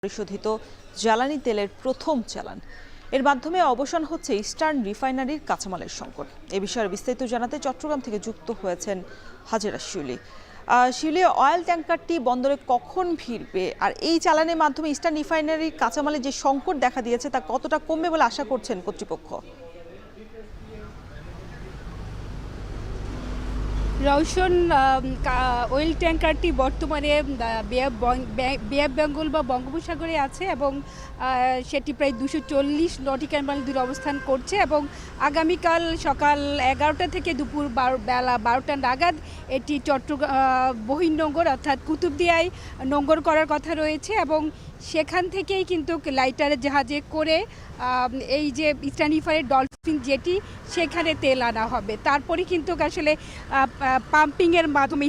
পরিশোধিত জ্বালানি তেলের প্রথম চালান। এর মাধ্যমে অবসান হচ্ছে ইস্টার্ন রিফাইনারির কাঁচামালের সংকট। এ বিষয়ে বিস্তারিত জানাতে চট্টগ্রাম থেকে যুক্ত হয়েছেন হাজেরা শিউলি। শিউলি, অয়েল ট্যাঙ্কারটি বন্দরে কখন ভিড়বে, আর এই চালানের মাধ্যমে ইস্টার্ন রিফাইনারির কাঁচামালের যে সংকট দেখা দিয়েছে তা কতটা কমবে বলে আশা করছেন কর্তৃপক্ষ? রওশন, অয়েল ট্যাঙ্কারটি বর্তমানে বে অফ বেঙ্গল বা বঙ্গোপসাগরে আছে এবং সেটি প্রায় 240 নটিক্যাল মাইল দূরে অবস্থান করছে এবং আগামীকাল সকাল 11টা থেকে দুপুর বেলা 12টা নাগাদ এটি চট্টগ্রাম বহির্নোঙর অর্থাৎ কুতুবদিয়ায় নোঙর করার কথা রয়েছে এবং সেখান থেকেই কিন্তু লাইটারের জাহাজে করে এই যে ইস্টার্ন রিফাইনারি ডলফিন জেটি সেখানে তেল আনা হবে। তারপরে কিন্তু আসলে পাম্পিংয়ের মাধ্যমে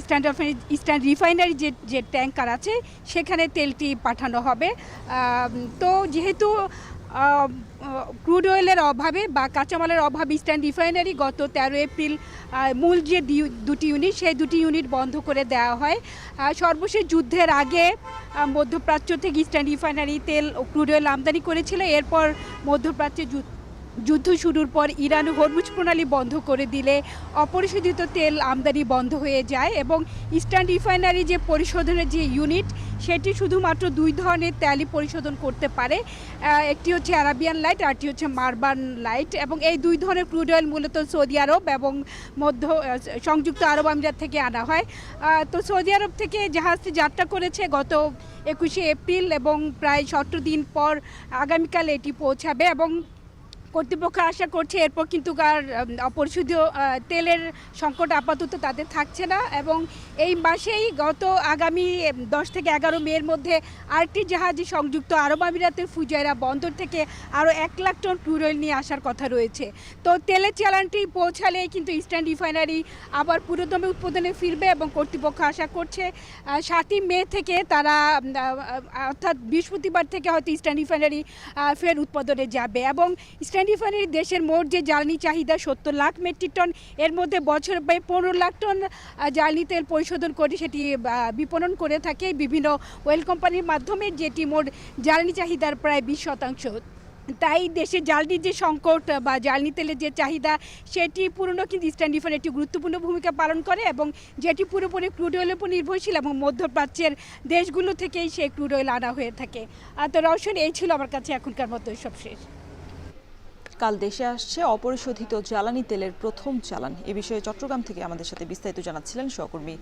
ইস্টার্ন রিফাইনারি যে ট্যাঙ্কার আছে সেখানে তেলটি পাঠানো হবে। তো যেহেতু ক্রুড অয়েলের অভাবে বা কাঁচামালের অভাবে ইস্টার্ন রিফাইনারি গত 13 এপ্রিল মূল যে দুটি ইউনিট সেই দুটি ইউনিট বন্ধ করে দেওয়া হয়। সর্বশেষ যুদ্ধের আগে মধ্যপ্রাচ্য থেকে ইস্টার্ন রিফাইনারি তেল ও ক্রুড অয়েল আমদানি করেছিল। এরপর মধ্যপ্রাচ্যে যুদ্ধ শুরুর পর ইরান হরমুজ প্রণালী বন্ধ করে দিলে অপরিশোধিত তেল আমদানি বন্ধ হয়ে যায় এবং ইস্টার্ন রিফাইনারি যে পরিশোধনের যে ইউনিট সেটি শুধুমাত্র দুই ধরনের তেলই পরিশোধন করতে পারে। একটি হচ্ছে আরাবিয়ান লাইট, আরটি হচ্ছে মারবান লাইট এবং এই দুই ধরনের ক্রুড অয়েল মূলত সৌদি আরব এবং সংযুক্ত আরব আমিরাত থেকে আনা হয়। তো সৌদি আরব থেকে জাহাজটি যাত্রা করেছে গত 21শে এপ্রিল এবং প্রায় 17 দিন পর আগামীকাল এটি পৌঁছাবে এবং কর্তৃপক্ষ আশা করছে এরপর কিন্তু আর অপরিশোধিত তেলের সংকট আপাতত তাদের থাকছে না এবং এই মাসেই আগামী 10 থেকে 11 মের মধ্যে আরেকটি জাহাজ সংযুক্ত আরব আমিরাতের ফুজাইরা বন্দর থেকে আরও 1 লাখ টন ক্রুড অয়েল নিয়ে আসার কথা রয়েছে। তো তেলের চালানটি পৌঁছালেই কিন্তু ইস্টার্ন রিফাইনারি আবার পুরোদমে উৎপাদনে ফিরবে এবং কর্তৃপক্ষ আশা করছে 7ই মে থেকে তারা অর্থাৎ বৃহস্পতিবার থেকে হয়তো ইস্টার্ন রিফাইনারি ফের উৎপাদনে যাবে এবং ইস্টার্ন রিফাইনারি দেশের মোট যে জ্বালানি চাহিদা 70 লাখ মেট্রিক টন, এর মধ্যে বছরে প্রায় 15 লাখ টন জ্বালানি তেল পরিশোধন করে সেটি বিপণন করে থাকে বিভিন্ন অয়েল কোম্পানির মাধ্যমে, যেটি মোট জ্বালানি চাহিদার প্রায় 20%। তাই দেশের জ্বালানির যে সংকট বা জ্বালানি তেলের যে চাহিদা সেটি পূরণও কিন্তু ইস্টার্ন রিফাইনারি একটি গুরুত্বপূর্ণ ভূমিকা পালন করে এবং যেটি পুরোপুরি ক্রুড অয়েলের উপর নির্ভরশীল এবং মধ্যপ্রাচ্যের দেশগুলো থেকেই সেই ক্রুড অয়েল আনা হয়ে থাকে। তো রওশন, এই ছিল আমার কাছে এখনকার মতো সব শেষ। কাল দেশে আসছে অপরিশোধিত জ্বালানি তেলের প্রথম চালান। এ বিষয়ে চট্টগ্রাম থেকে আমাদের সাথে বিস্তারিত জানাচ্ছিলেন সহকর্মী